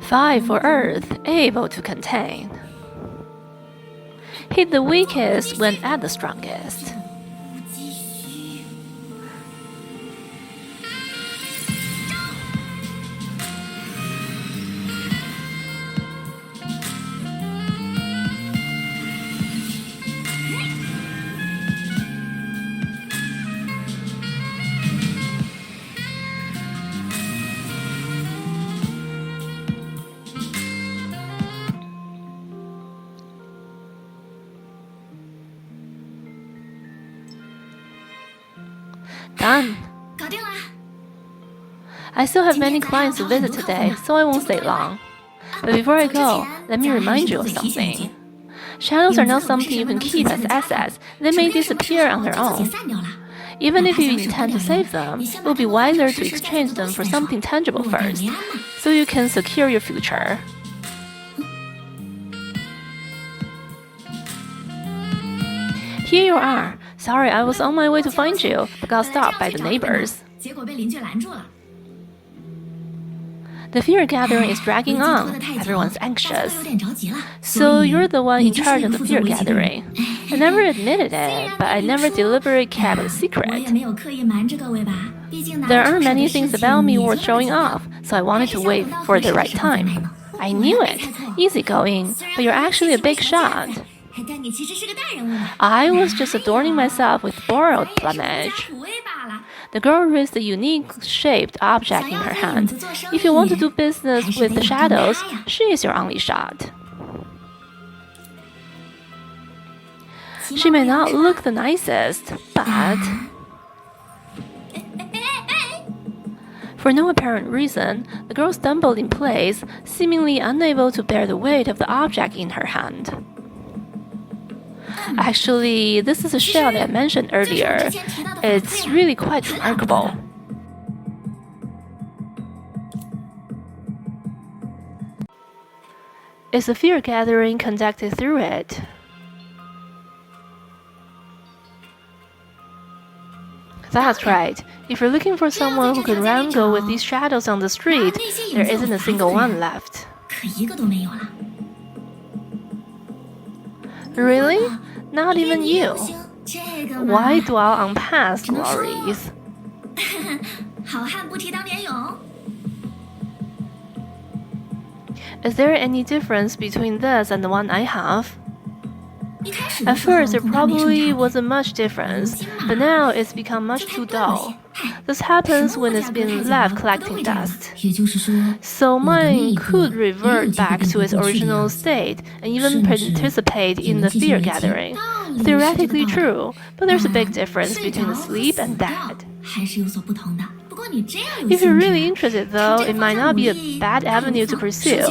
5 for earth, able to contain. Hit the weakest when at the strongest. Done. I still have many clients to visit today, so I won't stay long. But before I go, let me remind you of something. Shadows are not something you can keep as assets. They may disappear on their own. Even if you intend to save them, it will be wiser to exchange them for something tangible first, so you can secure your future. Here you are. Sorry, I was on my way to find you, but got stopped by the neighbors. The fear gathering is dragging on. Everyone's anxious. So you're the one in charge of the fear gathering. I never admitted it, but I never deliberately kept it a secret. There aren't many things about me worth showing off, so I wanted to wait for the right time. I knew it. Easygoing, but you're actually a big shot. I was just adorning myself with borrowed plumage. The girl raised a unique-shaped object in her hand. If you want to do business with the shadows, she is your only shot. She may not look the nicest, but... For no apparent reason, the girl stumbled in place, seemingly unable to bear the weight of the object in her hand. Actually, this is a shell that I mentioned earlier. It's really quite remarkable. It's a fear gathering conducted through it. That's right. If you're looking for someone who could wrangle with these shadows on the street, there isn't a single one left. Really? Not even you? Why dwell on past glories? Is there any difference between this and the one I have? At first, there probably wasn't much difference, but now it's become much too dull. This happens when it's been left collecting dust. So mine could revert back to its original state and even participate in the fear gathering. Theoretically true, but there's a big difference between asleep and dead. If you're really interested, though, it might not be a bad avenue to pursue.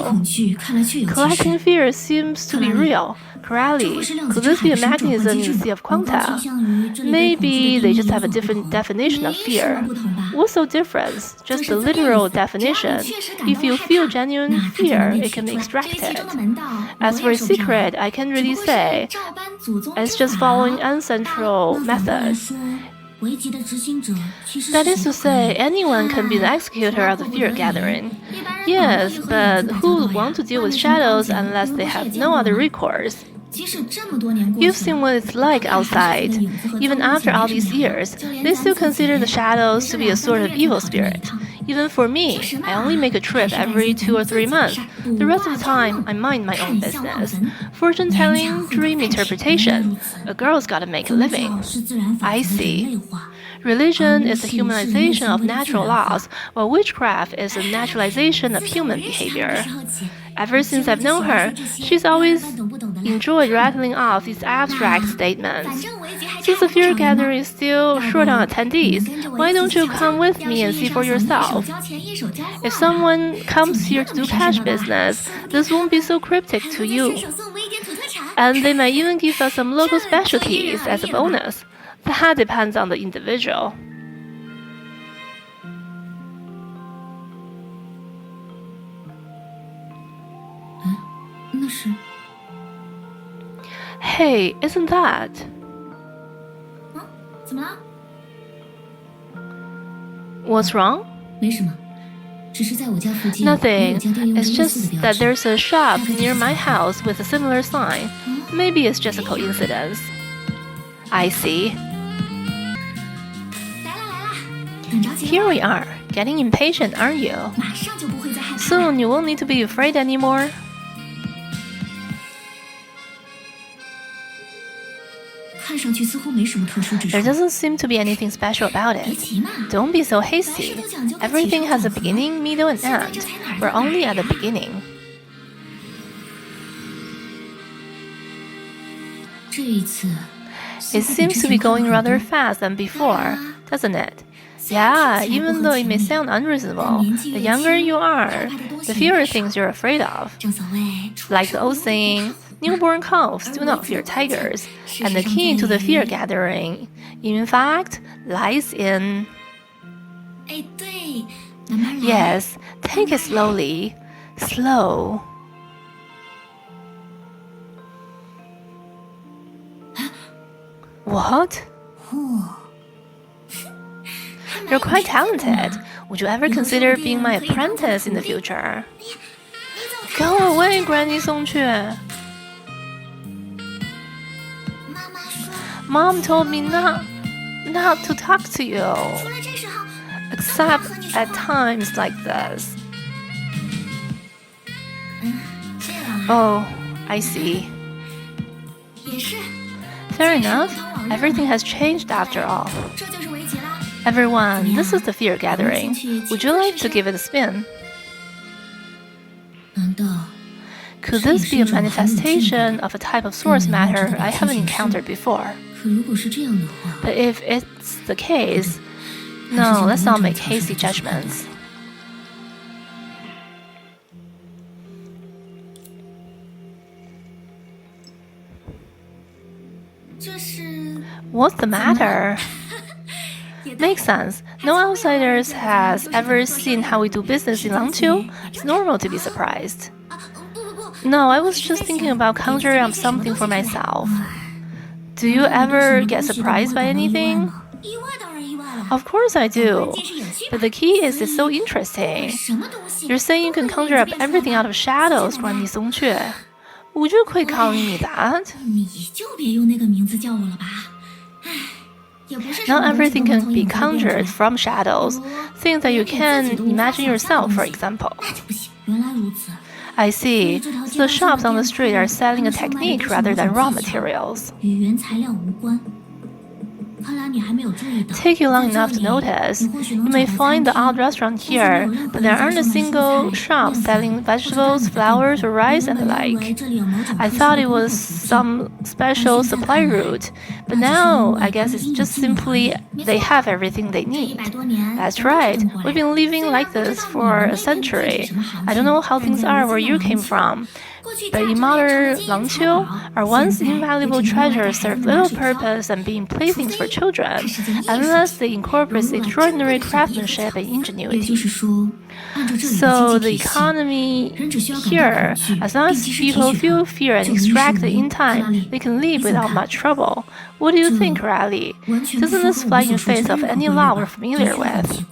Collecting fear seems to be real. Corrally, could this be a mechanism in the sea of quanta? Maybe they just have a different definition of fear. What's the difference? Just the literal definition. If you feel genuine fear, it can be extracted. As for a secret, I can't really say. It's just following uncentral methods. That is to say, anyone can be the executor of the fear gathering. Yes, but who would want to deal with shadows unless they have no other recourse? You've seen what it's like outside. Even after all these years, they still consider the shadows to be a sort of evil spirit. Even for me, I only make a trip every 2 or 3 months. The rest of the time, I mind my own business. Fortune-telling, dream interpretation. A girl's gotta make a living. I see. Religion is the humanization of natural laws, while witchcraft is the naturalization of human behavior. Ever since I've known her, she's always enjoyed rattling off these abstract statements. Since the fear gathering is still short on attendees, why don't you come with me and see for yourself? If someone comes here to do cash business, this won't be so cryptic to you. And they might even give us some local specialties as a bonus. That depends on the individual. Hey, isn't that? What's wrong? Nothing. It's just that there's a shop near my house with a similar sign. Maybe it's just a coincidence. I see. Here we are, getting impatient, aren't you? Soon you won't need to be afraid anymore. There doesn't seem to be anything special about it. Don't be so hasty. Everything has a beginning, middle, and end. We're only at the beginning. It seems to be going rather fast than before, doesn't it? Yeah, even though it may sound unreasonable, the younger you are, the fewer things you're afraid of. Like the old saying, newborn calves do not fear tigers, and the key to the fear-gathering, in fact, lies in... Yes, take it slowly. Slow. What? You're quite talented. Would you ever consider being my apprentice in the future? Go away, Granny Songque. Mom told me not to talk to you, except at times like this. Oh, I see. Fair enough. Everything has changed after all. Everyone, this is the fear gathering. Would you like to give it a spin? Could this be a manifestation of a type of source matter I haven't encountered before? But if it's the case, no, let's not make hasty judgments. What's the matter? Makes sense. No outsiders has ever seen how we do business in Langqiu. It's normal to be surprised. No, I was just thinking about conjuring up something for myself. Do you ever get surprised by anything? Of course I do. But the key is it's so interesting. You're saying you can conjure up everything out of shadows, Granny Songque. Would you quit calling me that? Not everything can be conjured from shadows. Things that you can imagine yourself, for example. I see. So the shops on the street are selling a technique rather than raw materials. Take you long enough to notice. You may find the odd restaurant here, but there aren't a single shop selling vegetables, flowers, or rice and the like. I thought it was some special supply route, but now I guess it's just simply they have everything they need. That's right. We've been living like this for a century. I don't know how things are where you came from. But in modern Langqiu, our once invaluable treasures serve little purpose than being playthings for children, unless they incorporate extraordinary craftsmanship and ingenuity. So the economy here, as long as people feel fear and extract it in time, they can live without much trouble. What do you think, Riley? Doesn't this fly in the face of any law we're familiar with?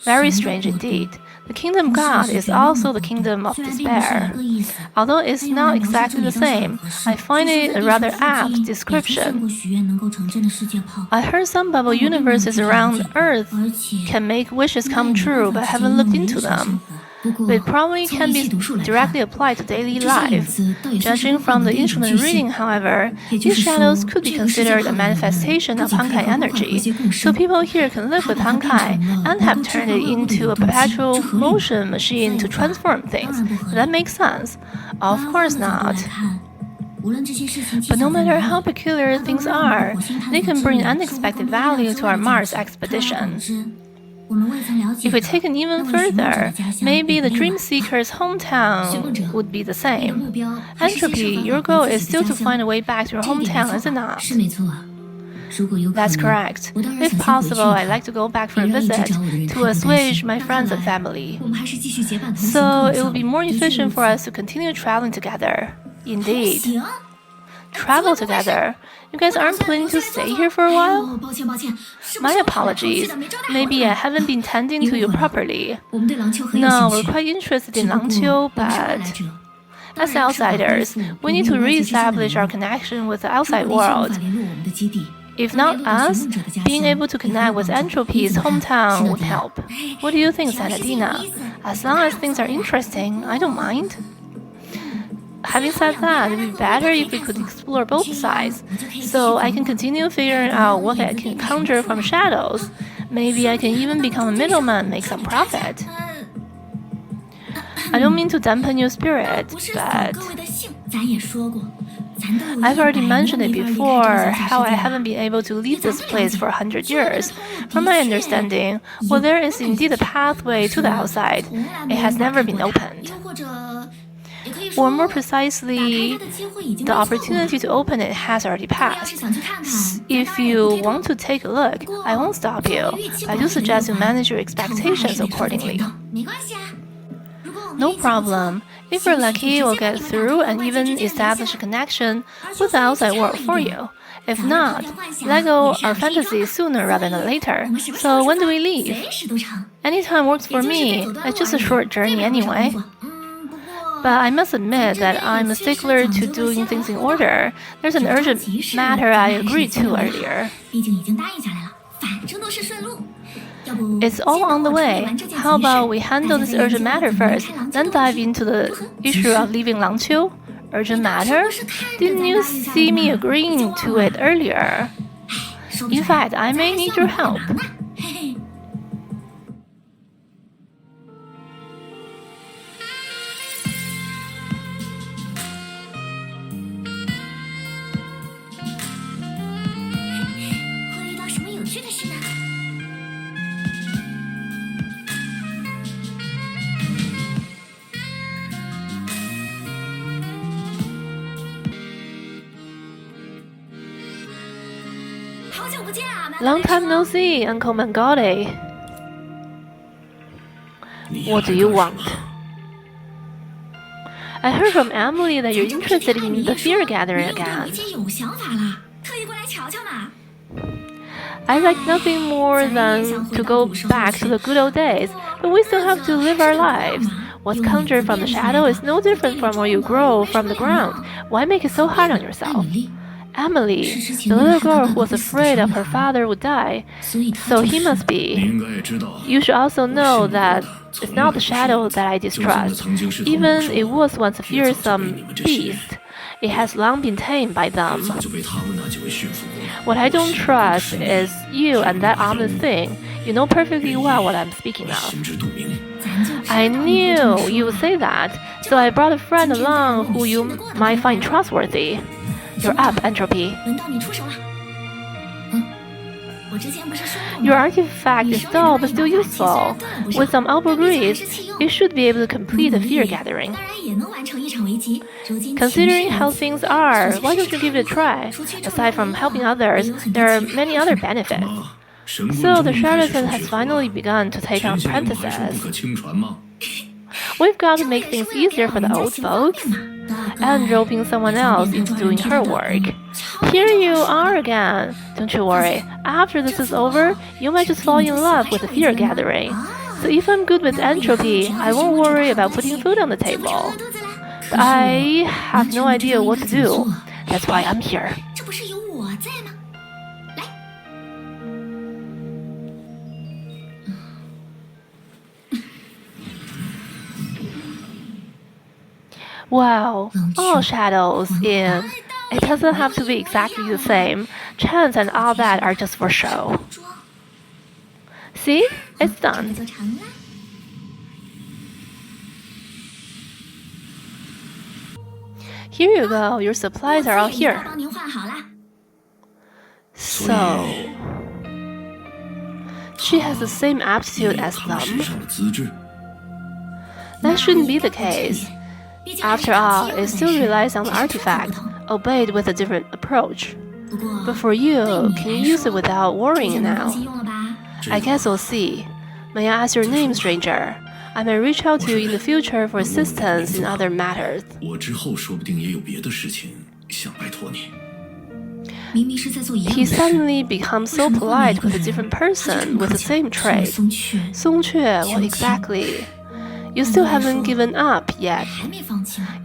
Very strange indeed. The kingdom God is also the kingdom of despair. Although it's not exactly the same, I find it a rather apt description. I heard some bubble universes around Earth can make wishes come true, but haven't looked into them. But it probably can be directly applied to daily life. Judging from the instrument reading, however, these shadows could be considered a manifestation of Honkai energy, so people here can live with Honkai and have turned it into a perpetual motion machine to transform things. Does that make sense? Of course not. But no matter how peculiar things are, they can bring unexpected value to our Mars expedition. If we take it even further, maybe the dream seeker's hometown would be the same. Entropy, your goal is still to find a way back to your hometown, is it not? That's correct. If possible, I'd like to go back for a visit to assuage my friends and family. So it will be more efficient for us to continue traveling together. Indeed. travel together. You guys aren't planning to stay here for a while? My apologies. Maybe I haven't been tending to you properly. No, we're quite interested in Langqiu, but as outsiders, we need to re-establish our connection with the outside world. If not us, being able to connect with Entropy's hometown would help. What do you think, Sanadina? As long as things are interesting, I don't mind. Having said that, it would be better if we could explore both sides, so I can continue figuring out what I can conjure from shadows. Maybe I can even become a middleman and make some profit. I don't mean to dampen your spirit, but I've already mentioned it before, how I haven't been able to leave this place for 100 years. From my understanding, while there is indeed a pathway to the outside, it has never been opened. Or more precisely, the opportunity to open it has already passed. If you want to take a look, I won't stop you. I do suggest you manage your expectations accordingly. No problem. If we're lucky, we'll get through and even establish a connection with the outside world for you. If not, let go our fantasy sooner rather than later. So when do we leave? Anytime works for me. It's just a short journey anyway. But I must admit that I'm a stickler to doing things in order. There's an urgent matter I agreed to earlier. It's all on the way. How about we handle this urgent matter first, then dive into the issue of leaving Langqiu? Urgent matter? Didn't you see me agreeing to it earlier? In fact, I may need your help. Long time no see, Uncle Mangoli. What do you want? I heard from Emily that you're interested in the fear gathering again. I like nothing more than to go back to the good old days, but we still have to live our lives. What's conjured from the shadow is no different from what you grow from the ground. Why make it so hard on yourself? Emily, the little girl who was afraid of her father would die, so he must be. You should also know that it's not the shadow that I distrust. Even it was once a fearsome beast, it has long been tamed by them. What I don't trust is you and that ominous thing. You know perfectly well what I'm speaking of. I knew you would say that, so I brought a friend along who you might find trustworthy. You're up, Entropy. Your artifact is dull but still useful. With some elbow grease, it should be able to complete the fear gathering. Considering how things are, why don't you give it a try? Aside from helping others, there are many other benefits. So the charlatan has finally begun to take on apprentices. We've got to make things easier for the old folks. And roping someone else into doing her work. Here you are again. Don't you worry. After this is over, you might just fall in love with the fear gathering. So if I'm good with entropy, I won't worry about putting food on the table. But I have no idea what to do. That's why I'm here. Wow, all shadows in. It doesn't have to be exactly the same. Chance and all that are just for show. See? It's done. Here you go. Your supplies are all here. So, she has the same aptitude as them? That shouldn't be the case. After all, it still relies on the artifact, obeyed with a different approach. But for you, can you use it without worrying now? I guess we'll see. May I ask your name, stranger? I may reach out to you in the future for assistance in other matters. He suddenly becomes so polite with a different person with the same trait. Song-Ph1, well, exactly. You still haven't given up yet.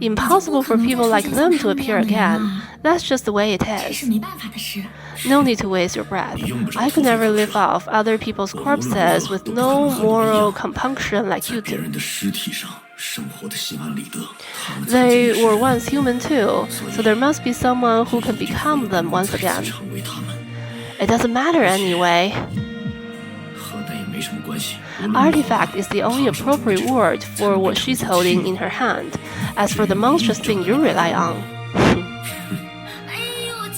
Impossible for people like them to appear again. That's just the way it is. No need to waste your breath. I could never live off other people's corpses with no moral compunction like you do. They were once human too, so there must be someone who can become them once again. It doesn't matter anyway. Artifact is the only appropriate word for what she's holding in her hand. As for the monstrous thing you rely on,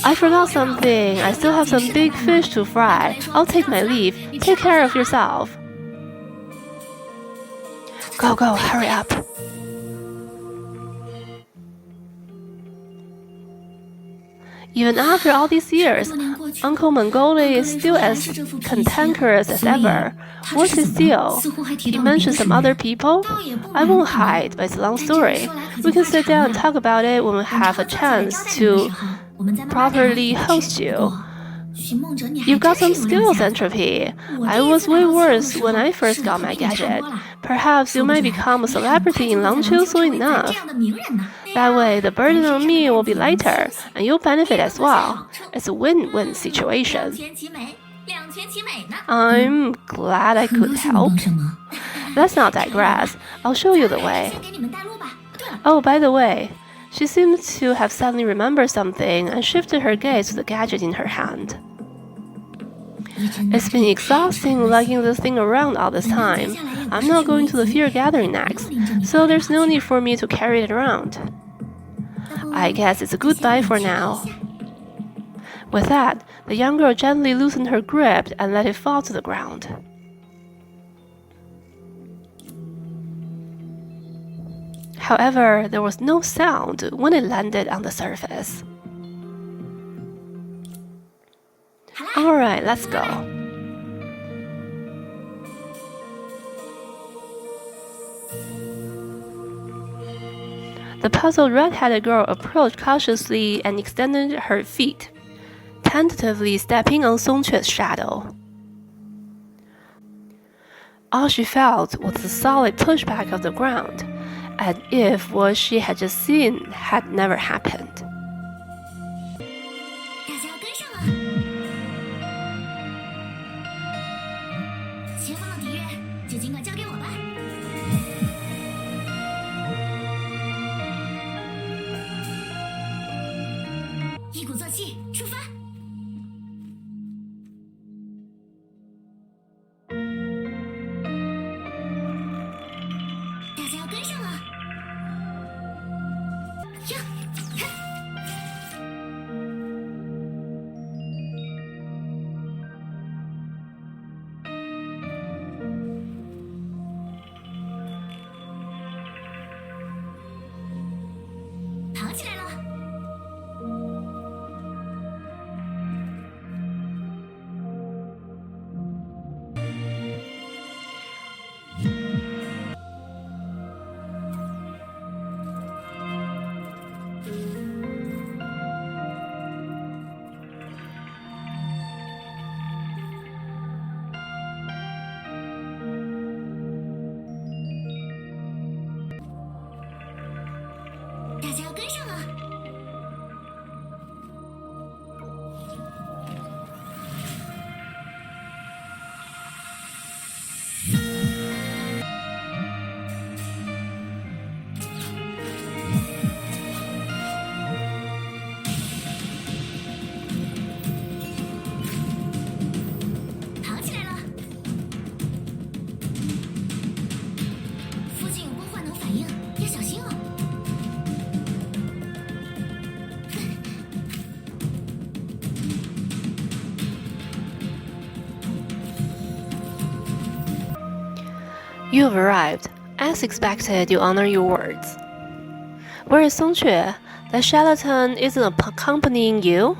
I forgot something. I still have some big fish to fry. I'll take my leave. Take care of yourself. Go, hurry up. Even after all these years, Uncle Mongoli is still as cantankerous as ever. What's his deal? He mentioned some other people? I won't hide, but it's a long story. We can sit down and talk about it when we have a chance to properly host you. You've got some skills, Entropy. I was way worse when I first got my gadget. Perhaps you might become a celebrity in Langqiu soon enough. That way, the burden on me will be lighter, and you'll benefit as well. It's a win-win situation. I'm glad I could help. Let's not digress. I'll show you the way. Oh, by the way, she seemed to have suddenly remembered something and shifted her gaze to the gadget in her hand. It's been exhausting lugging this thing around all this time. I'm not going to the fear gathering next, so there's no need for me to carry it around. I guess it's a goodbye for now. With that, the young girl gently loosened her grip and let it fall to the ground. However, there was no sound when it landed on the surface. Alright, let's go. The puzzled red-headed girl approached cautiously and extended her feet, tentatively stepping on Song-Ph1's shadow. All she felt was the solid pushback of the ground, as if what she had just seen had never happened. You have arrived. As expected, you honor your words. Where is Song-Ph1? That charlatan isn't accompanying you?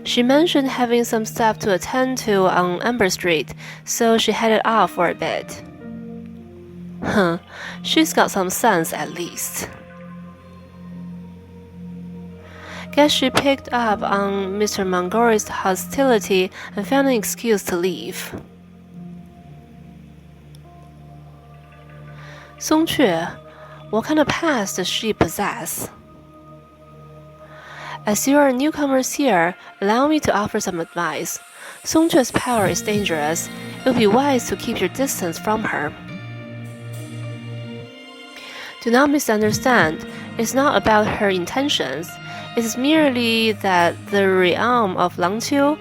She mentioned having some stuff to attend to on Amber Street, so she headed off for a bit. She's got some sense at least. Guess she picked up on Mr. Montgomery's hostility and found an excuse to leave. Song-Che, what kind of past does she possess? As you are newcomers here, allow me to offer some advice. Song-Che's power is dangerous. It would be wise to keep your distance from her. Do not misunderstand. It's not about her intentions. It is merely that the realm of Langqiu,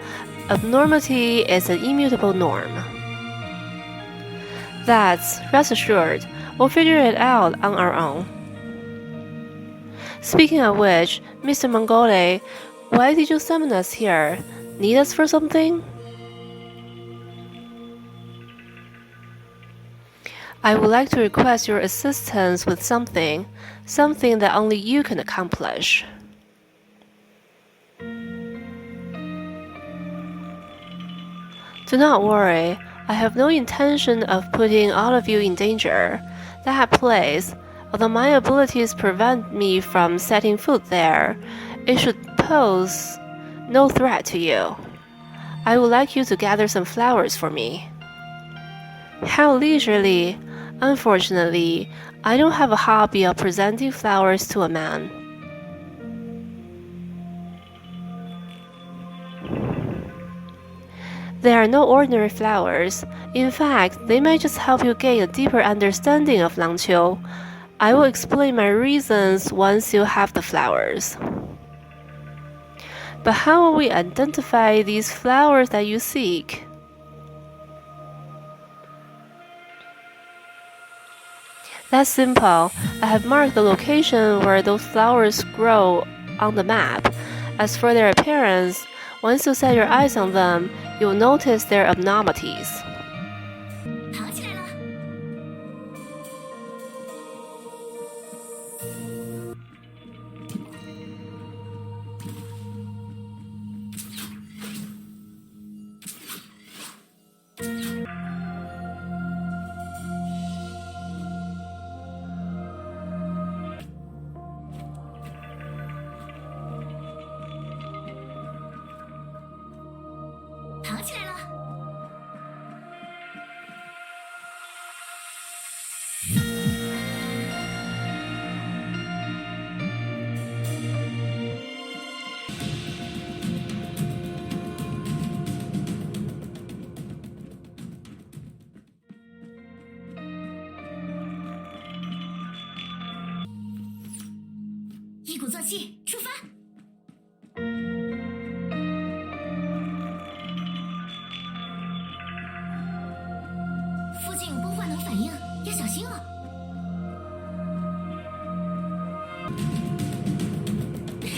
abnormality is an immutable norm. Rest assured, we'll figure it out on our own. Speaking of which, Mr. Mongole, why did you summon us here? Need us for something? I would like to request your assistance with something that only you can accomplish. Do not worry, I have no intention of putting all of you in danger. That place, although my abilities prevent me from setting foot there, it should pose no threat to you. I would like you to gather some flowers for me. How leisurely! Unfortunately, I don't have a hobby of presenting flowers to a man. They are no ordinary flowers. In fact, they might just help you gain a deeper understanding of Langqiu. I will explain my reasons once you have the flowers. But how will we identify these flowers that you seek? That's simple. I have marked the location where those flowers grow on the map. As for their appearance, once you set your eyes on them, you'll notice their abnormalities.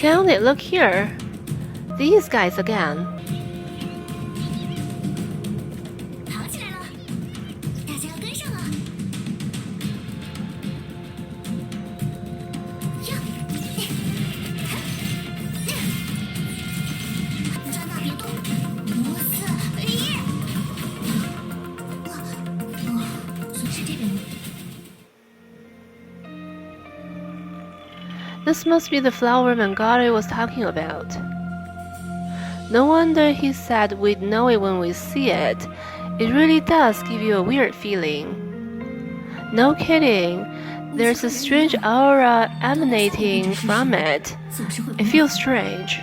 Found it, look here. These guys again. This must be the flower Mangare was talking about. No wonder he said we'd know it when we see it. It really does give you a weird feeling. No kidding. There's a strange aura emanating from it. It feels strange.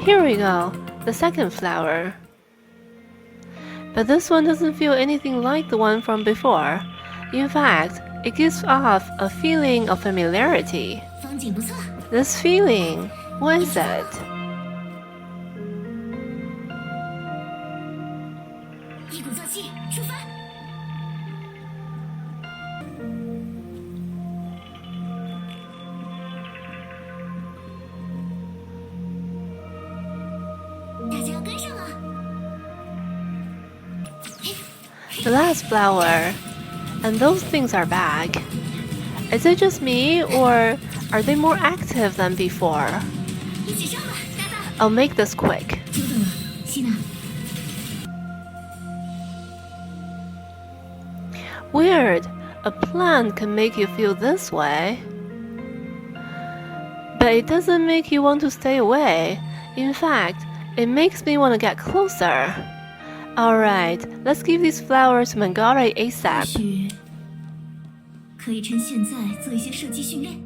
Here we go, the second flower. But this one doesn't feel anything like the one from before. In fact, it gives off a feeling of familiarity. This feeling, what is it? The last flower. And those things are back. Is it just me, or are they more active than before? I'll make this quick. Weird. A plant can make you feel this way. But it doesn't make you want to stay away. In fact, it makes me want to get closer. Alright, let's give these flowers to Mangare ASAP. 可以趁现在做一些射击训练。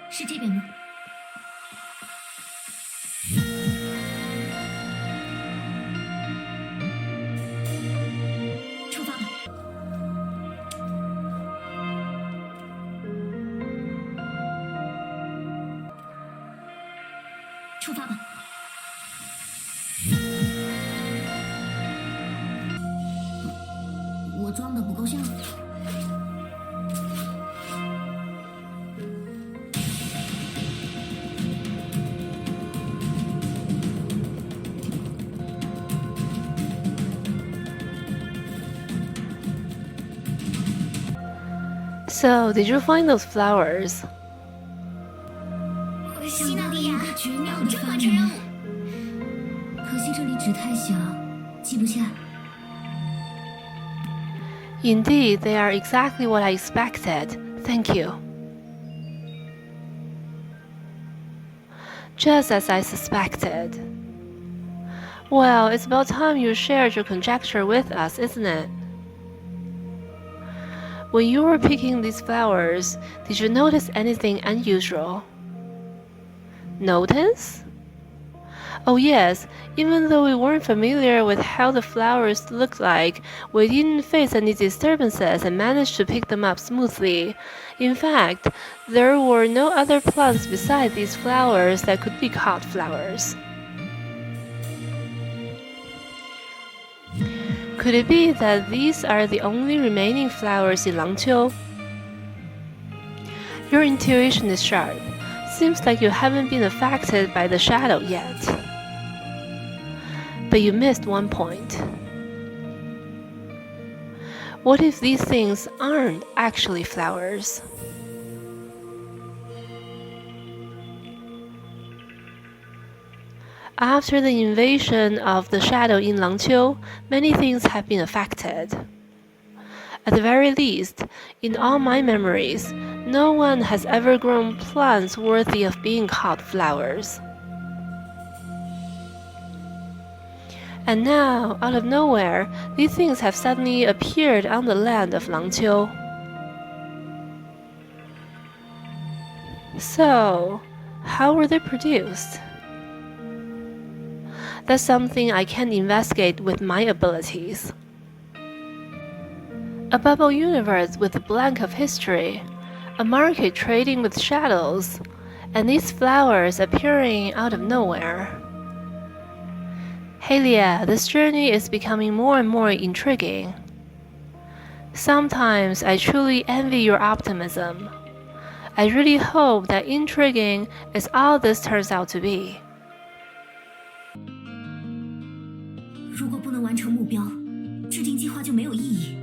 是这边吗？出发吧！出发吧！ 我装的不够像。So, did you find those flowers? 希纳利亚绝妙的完成任务。可惜这里纸太小，记不下。 Indeed, they are exactly what I expected. Thank you. Just as I suspected. Well, it's about time you shared your conjecture with us, isn't it? When you were picking these flowers, did you notice anything unusual? Notice? Oh yes, even though we weren't familiar with how the flowers looked like, we didn't face any disturbances and managed to pick them up smoothly. In fact, there were no other plants beside these flowers that could be called flowers. Could it be that these are the only remaining flowers in Langqiu? Your intuition is sharp. Seems like you haven't been affected by the shadow yet. But you missed one point. What if these things aren't actually flowers? After the invasion of the shadow in Langqiu, many things have been affected. At the very least, in all my memories, no one has ever grown plants worthy of being called flowers. And now, out of nowhere, these things have suddenly appeared on the land of Langqiu. So, how were they produced? That's something I can't investigate with my abilities. A bubble universe with a blank of history, a market trading with shadows, and these flowers appearing out of nowhere. Helia, this journey is becoming more and more intriguing. Sometimes I truly envy your optimism. I really hope that intriguing is all this turns out to be. 如果不能完成目标，制定计划就没有意义。